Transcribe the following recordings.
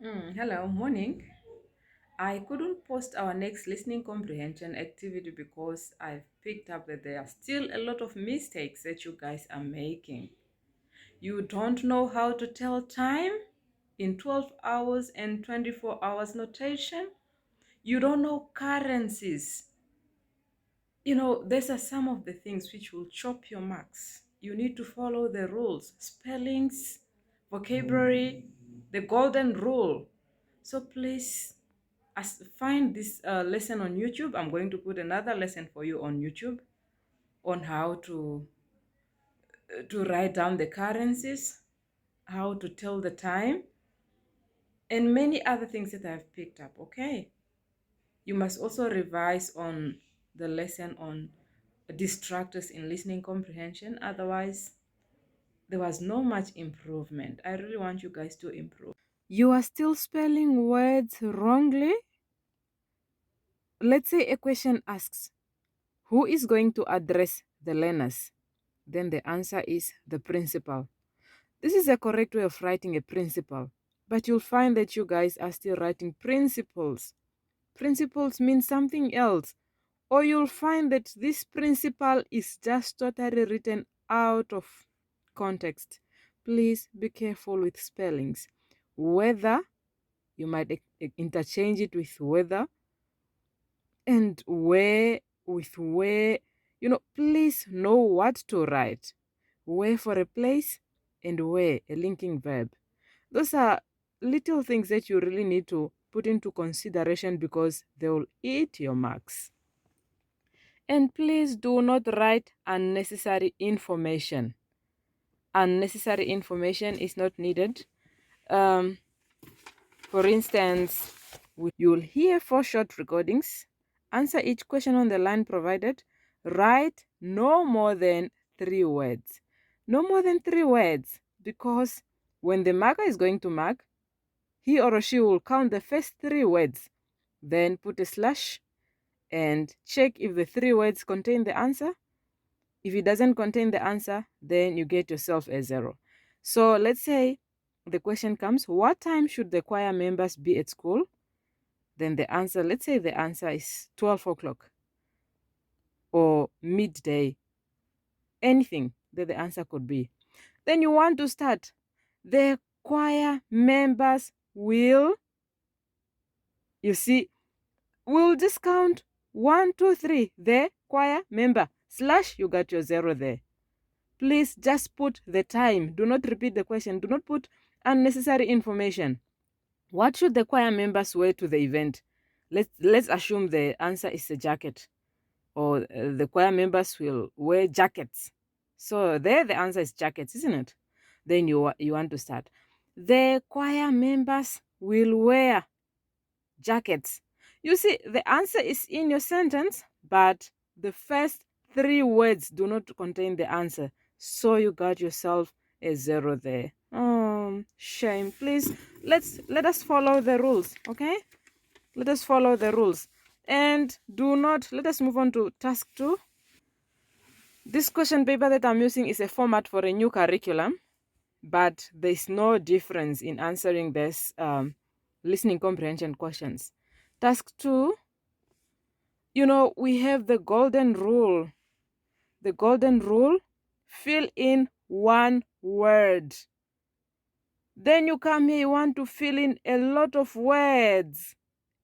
Hello, morning. I couldn't post our next listening comprehension activity because I've picked up that there are still a lot of mistakes that you guys are making. You don't know how to tell time in 12 hours and 24 hours notation. You don't know currencies. These are some of the things which will chop your marks. You need to follow the rules, spellings, vocabulary, the golden rule. So please find this lesson on YouTube. I'm going to put another lesson for you on YouTube on how to write down the currencies, how to tell the time, and many other things that I've picked up. Okay. You must also revise on the lesson on distractors in listening comprehension. Otherwise, there was no much improvement. I really want you guys to improve. You are still spelling words wrongly. Let's say a question asks, who is going to address the learners? Then the answer is the principal. This is a correct way of writing a principal, but you'll find that you guys are still writing principles. Principles mean something else, or you'll find that this principle is just totally written out of context. Please be careful with spellings. Whether, you might interchange it with whether, and where with where. Please know what to write. Where for a place, and where a linking verb. Those are little things that you really need to put into consideration because they will eat your marks. And please do not write unnecessary information. Unnecessary information is not needed. For instance, you'll hear 4 short recordings. Answer each question on the line provided. Write no more than 3 words. No more than 3 words, because when the marker is going to mark, he or she will count the first 3 words, then put a slash and check if the 3 words contain the answer. If it doesn't contain the answer, then you get yourself a 0. So let's say the question comes, what time should the choir members be at school? Then the answer, let's say the answer is 12 o'clock or midday, anything that the answer could be. Then you want to start. The choir members will, you see, we'll just count 1, 2, 3. The choir member slash, you got your 0 there. Please just put the time. Do not repeat the question. Do not put unnecessary information. What should the choir members wear to the event? Let's assume the answer is a jacket, or the choir members will wear jackets. So there the answer is jackets, isn't it? Then you want to start. The choir members will wear jackets. You see, the answer is in your sentence, but the first 3 words do not contain the answer. So you got yourself a 0 there. Shame. Please, let us follow the rules, okay? Let us follow the rules. And let us move on to task 2. This question paper that I'm using is a format for a new curriculum, but there's no difference in answering this listening comprehension questions. Task 2, we have the golden rule. The golden rule, fill in 1 word. Then you come here, you want to fill in a lot of words.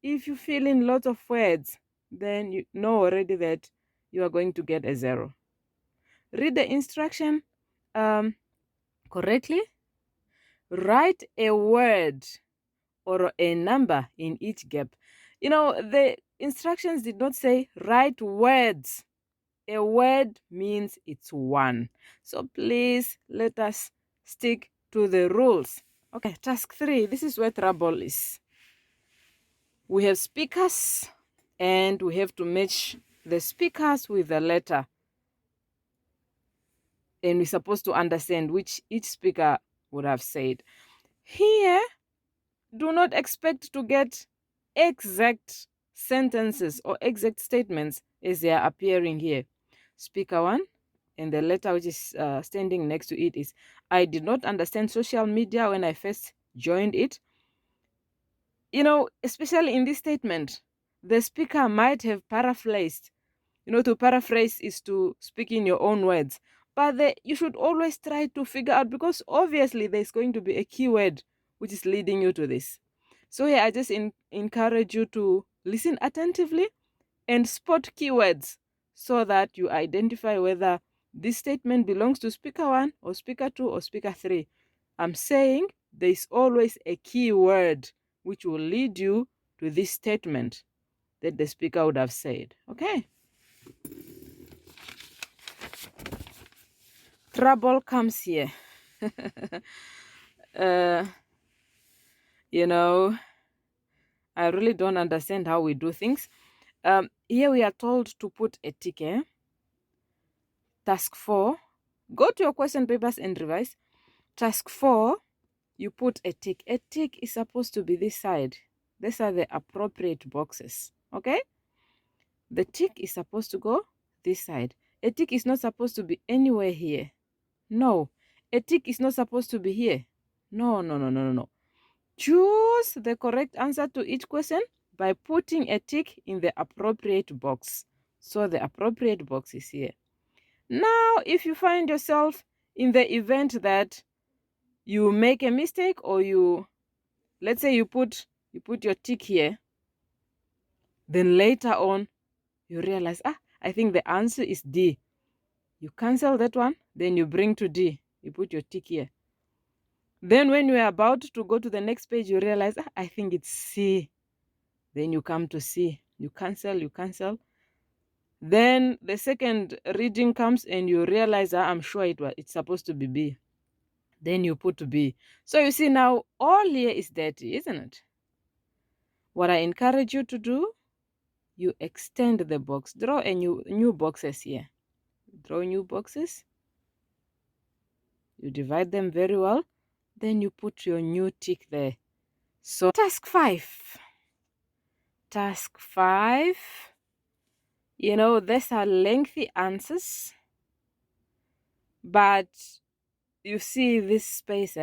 If you fill in lots of words, then you know already that you are going to get a 0. Read the instruction correctly. Write a word or a number in each gap. The instructions did not say write words. A word means it's 1. So please let us stick to the rules. Okay, task 3. This is where trouble is. We have speakers and we have to match the speakers with the letter. And we're supposed to understand which each speaker would have said. Here, do not expect to get exact sentences or exact statements as they are appearing here. Speaker 1, and the letter which is standing next to it is, I did not understand social media when I first joined it. Especially in this statement, the speaker might have paraphrased. To paraphrase is to speak in your own words. But you should always try to figure out, because obviously there's going to be a keyword which is leading you to this. So here I just encourage you to listen attentively and spot keywords so that you identify whether this statement belongs to speaker 1 or speaker 2 or speaker 3. I'm saying there is always a keyword which will lead you to this statement that the speaker would have said. Okay? Trouble comes here. uh, I really don't understand how we do things. Here we are told to put a tick. Task 4. Go to your question papers and revise. Task 4, you put a tick. A tick is supposed to be this side. These are the appropriate boxes. Okay? The tick is supposed to go this side. A tick is not supposed to be anywhere here. No. A tick is not supposed to be here. No, no, no, no, no, no. Choose the correct answer to each question by putting a tick in the appropriate box. So the appropriate box is here. Now, if you find yourself in the event that you make a mistake, or let's say you put your tick here, then later on you realize, I think the answer is D. You cancel that one, then you bring to D. You put your tick here. Then when you're about to go to the next page, you realize, I think it's C. Then you come to C. You cancel. Then the second reading comes and you realize, I'm sure it's supposed to be B. Then you put B. So you see now, all here is dirty, isn't it? What I encourage you to do, you extend the box. Draw a new boxes here. Draw new boxes. You divide them very well. Then you put your new tick there. So task 5. Task 5. These are lengthy answers. But you see this space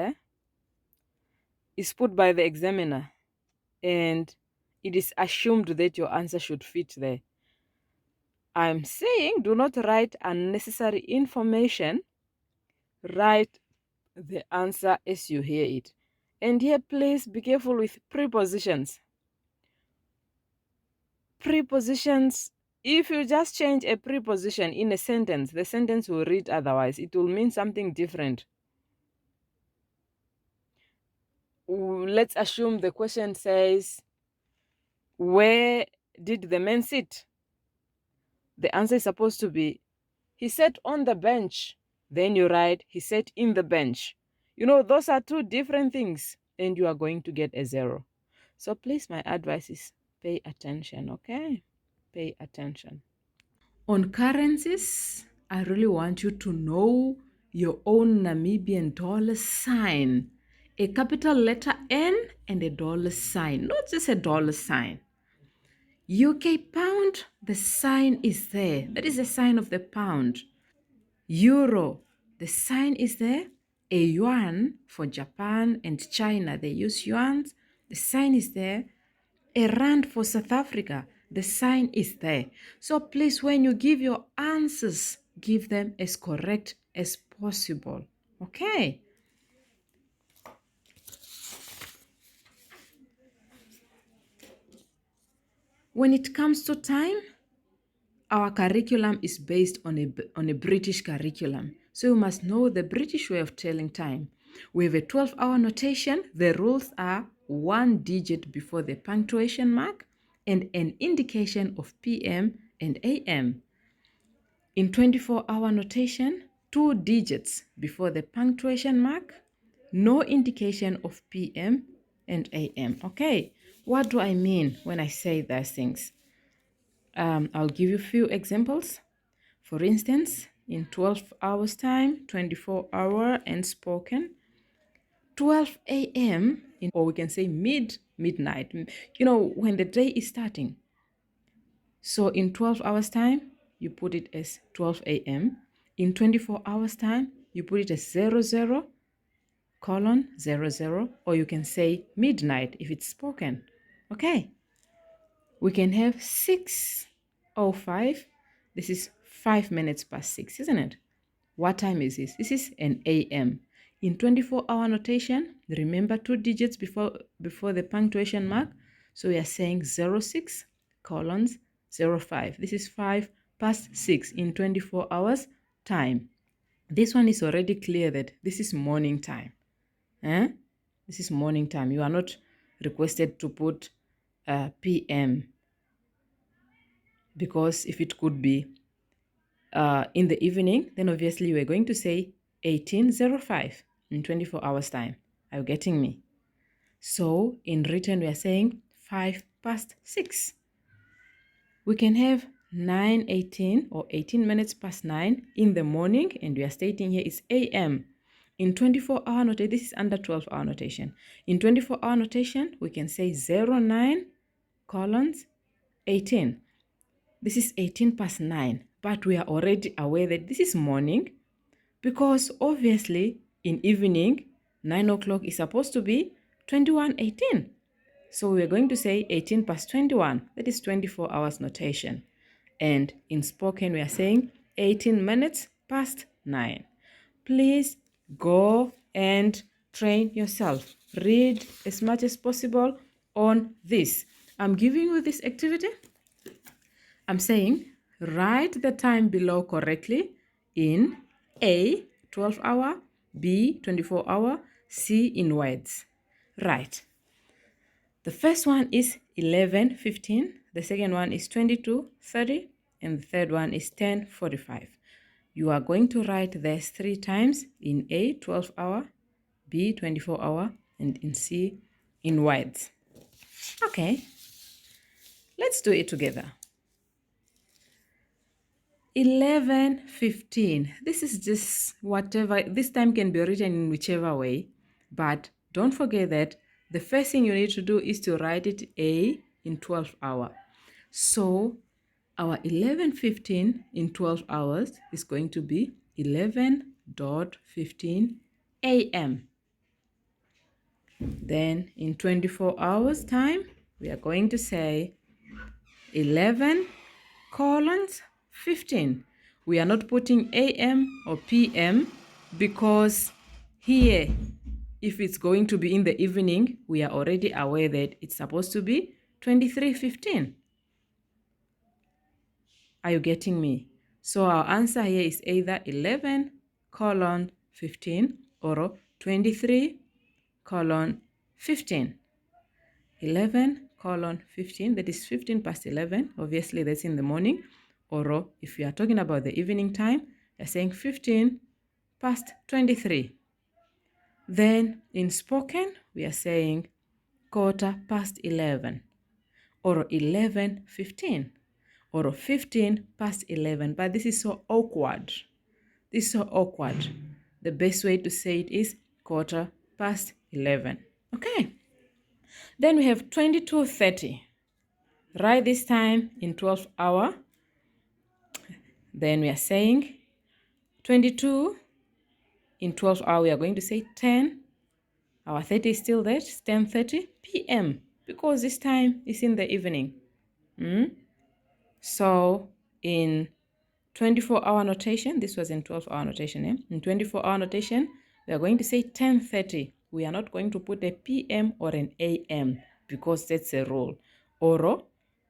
is put by the examiner. And it is assumed that your answer should fit there. I'm saying do not write unnecessary information. Write the answer as you hear it. And here, please be careful with prepositions. Prepositions, if you just change a preposition in a sentence, the sentence will read otherwise. It will mean something different. Let's assume the question says, where did the man sit? The answer is supposed to be, he sat on the bench. Then you write, he sat in the bench. Those are two different things, and you are going to get a 0. So please, my advice is pay attention, okay? Pay attention. On currencies, I really want you to know your own Namibian dollar sign. A capital letter N and a dollar sign, not just a dollar sign. UK pound, the sign is there. That is the sign of the pound. Euro, the sign is there. A yuan for Japan and China, they use yuans. The sign is there. A rand for South Africa, the sign is there. So please, when you give your answers, give them as correct as possible. Okay? When it comes to time, our curriculum is based on a British curriculum. So you must know the British way of telling time. We have a 12-hour notation. The rules are 1 digit before the punctuation mark and an indication of PM and AM. In 24-hour notation, 2 digits before the punctuation mark, no indication of PM and AM. Okay, what do I mean when I say those things? I'll give you a few examples. For instance, in 12 hours time, 24 hour and spoken, 12 a.m. or we can say midnight, when the day is starting. So in 12 hours time, you put it as 12 a.m. In 24 hours time, you put it as 00:00, or you can say midnight if it's spoken. Okay, we can have 6:05. This is 5 minutes past 6, isn't it? What time is this? This is an AM. In 24-hour notation, remember 2 digits before the punctuation mark. So we are saying 06 colons 05. This is 5 past 6 in 24 hours time. This one is already clear that this is morning time. This is morning time. You are not requested to put PM, because if it could be in the evening, then obviously we're going to say 18:05 in 24 hours time. Are you getting me? So in written, we are saying 5 past 6. We can have 9:18 or 18 minutes past 9 in the morning, and we are stating here is AM. In 24-hour notation, this is under 12-hour notation. In 24-hour notation, we can say 09 colons 18. This is 18 past 9, but we are already aware that this is morning, because obviously in evening, 9 o'clock is supposed to be 21:18. So we're going to say 18 past 21. That is 24 hours notation. And in spoken, we are saying 18 minutes past 9. Please go and train yourself. Read as much as possible on this. I'm giving you this activity. I'm saying write the time below correctly in A, 12-hour, B, 24-hour, C in words. Right. The first one is 11:15, the second one is 22:30, and the third one is 10:45. You are going to write this 3 times in A, 12-hour, B, 24-hour, and in C in words. Okay, let's do it together. 11:15. This is just whatever, this time can be written in whichever way, but don't forget that the first thing you need to do is to write it A in 12-hour. So our 11:15 in 12 hours is going to be 11:15 a.m. Then in 24 hours time, we are going to say 11 colons 15. We are not putting AM or PM because here, if it's going to be in the evening, we are already aware that it's supposed to be 23:15. Are you getting me? So our answer here is either 11 colon 15 or 23 colon 15. 11 colon 15, that is 15 past 11. Obviously, that's in the morning. Or if you are talking about the evening time, you're saying 15 past 23. Then in spoken, we are saying quarter past 11 or 11:15 or 15 past 11. But this is so awkward. This is so awkward. The best way to say it is quarter past 11. Okay. Then we have 22:30. Write this time in 12 hour. Then we are saying 22 in 12 hour. We are going to say 10. Our 30 is still there. It's 10:30 p.m. because this time is in the evening. So in 24-hour notation, this was in 12-hour notation. In 24-hour notation, we are going to say 10:30. We are not going to put a PM or an AM because that's a rule. Or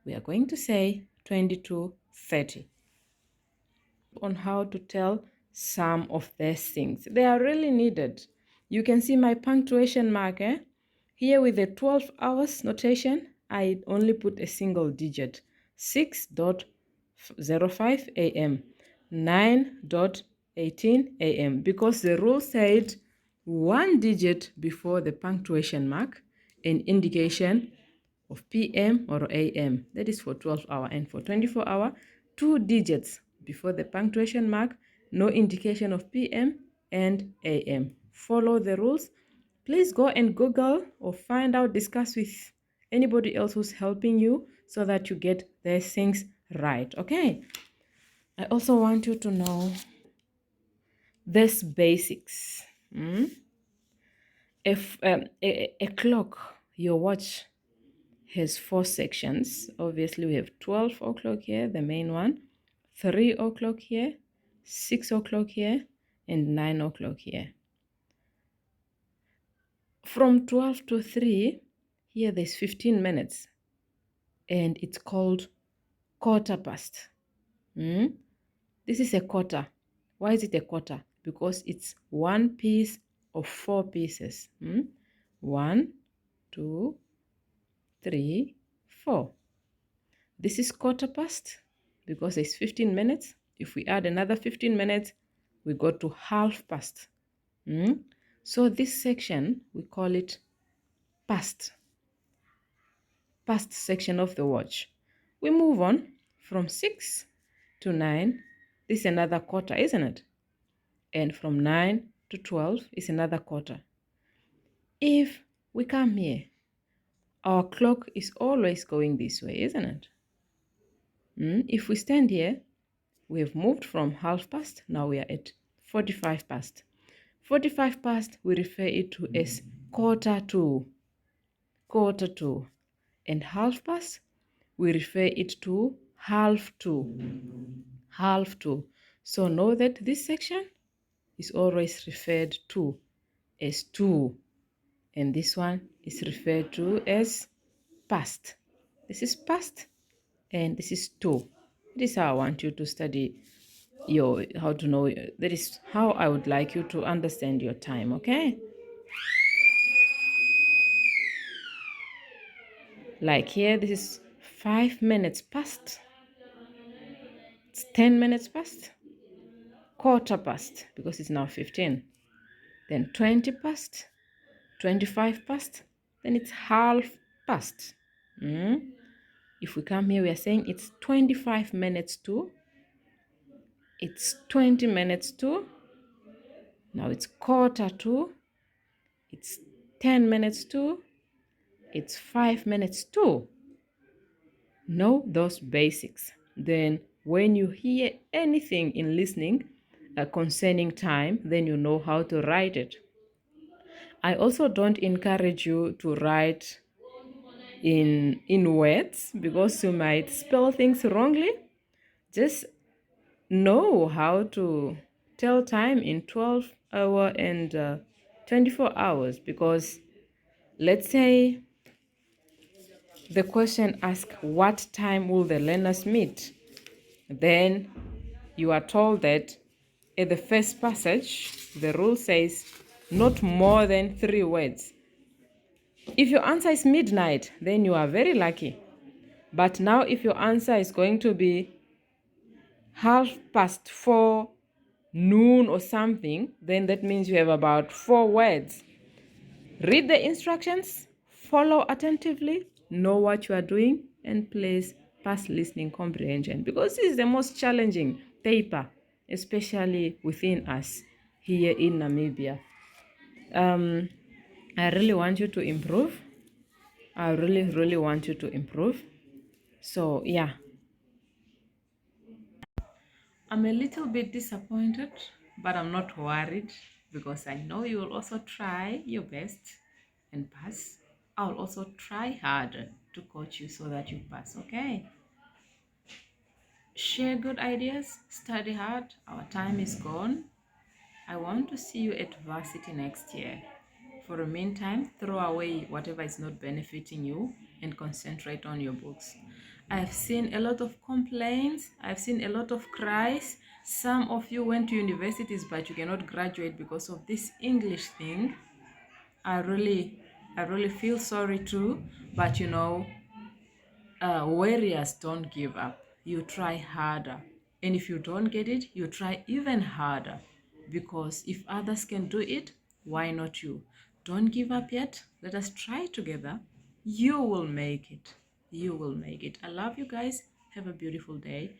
we are going to say 22:30. On how to tell some of these things. They are really needed. You can see my punctuation marker. Here with the 12 hours notation, I only put a single digit. 6:05 a.m. 9:18 a.m. because the rule said one digit before the punctuation mark, an indication of PM or AM. That is for 12 hour, and for 24 hour, 2 digits before the punctuation mark, no indication of PM and AM. Follow the rules. Please go and Google or find out, discuss with anybody else who's helping you so that you get these things right. Okay. I also want you to know this basics. If a clock, your watch, has 4 sections. Obviously, we have 12 o'clock here, the main one, 3 o'clock here, 6 o'clock here, and 9 o'clock here. From 12 to 3, here there's 15 minutes, and it's called quarter past. This is a quarter. Why is it a quarter? Because it's one piece of 4 pieces. 1, 2, 3, 4. This is quarter past because it's 15 minutes. If we add another 15 minutes, we go to half past. So this section, we call it past section of the watch. We move on from 6 to 9. This is another quarter, isn't it? And from 9 to 12 is another quarter. If we come here, our clock is always going this way, isn't it? If we stand here, we have moved from half past, now we are at 45 past. 45 past, we refer it to as quarter to. And half past, we refer it to half to. So know that this section is always referred to as 2, and this one is referred to as past. This is past, and this is 2. This is how I want you to study how to know. That is how I would like you to understand your time, okay? Like here, this is 5 minutes past. It's 10 minutes past. Quarter past, because it's now 15. Then 20 past, 25 past, then it's half past. If we come here, we are saying it's 25 minutes to, it's 20 minutes to, now it's quarter to, it's 10 minutes to, it's 5 minutes to. Know those basics. Then when you hear anything in listening concerning time, then you know how to write it. I also don't encourage you to write in words because you might spell things wrongly. Just know how to tell time in 12 hour and 24 hours, because let's say the question asks, what time will the learners meet? Then you are told that at the first passage, the rule says not more than 3 words. If your answer is midnight, then you are very lucky. But now if your answer is going to be 4:30 noon or something, then that means you have about 4 words. Read the instructions, follow attentively, know what you are doing, and please pass listening comprehension, because this is the most challenging paper, especially within us here in Namibia. I really want you to improve. I really want you to improve. So yeah, I'm a little bit disappointed, but I'm not worried because I know you will also try your best and pass. I'll also try harder to coach you so that you pass, okay? Share good ideas, study hard. Our time is gone. I want to see you at varsity next year. For the meantime, throw away whatever is not benefiting you and concentrate on your books. I've seen a lot of complaints. I've seen a lot of cries. Some of you went to universities, but you cannot graduate because of this English thing. I really feel sorry too, but you know, warriors don't give up. You try harder. And if you don't get it, you try even harder. Because if others can do it, why not you? Don't give up yet. Let us try together. You will make it. You will make it. I love you guys. Have a beautiful day.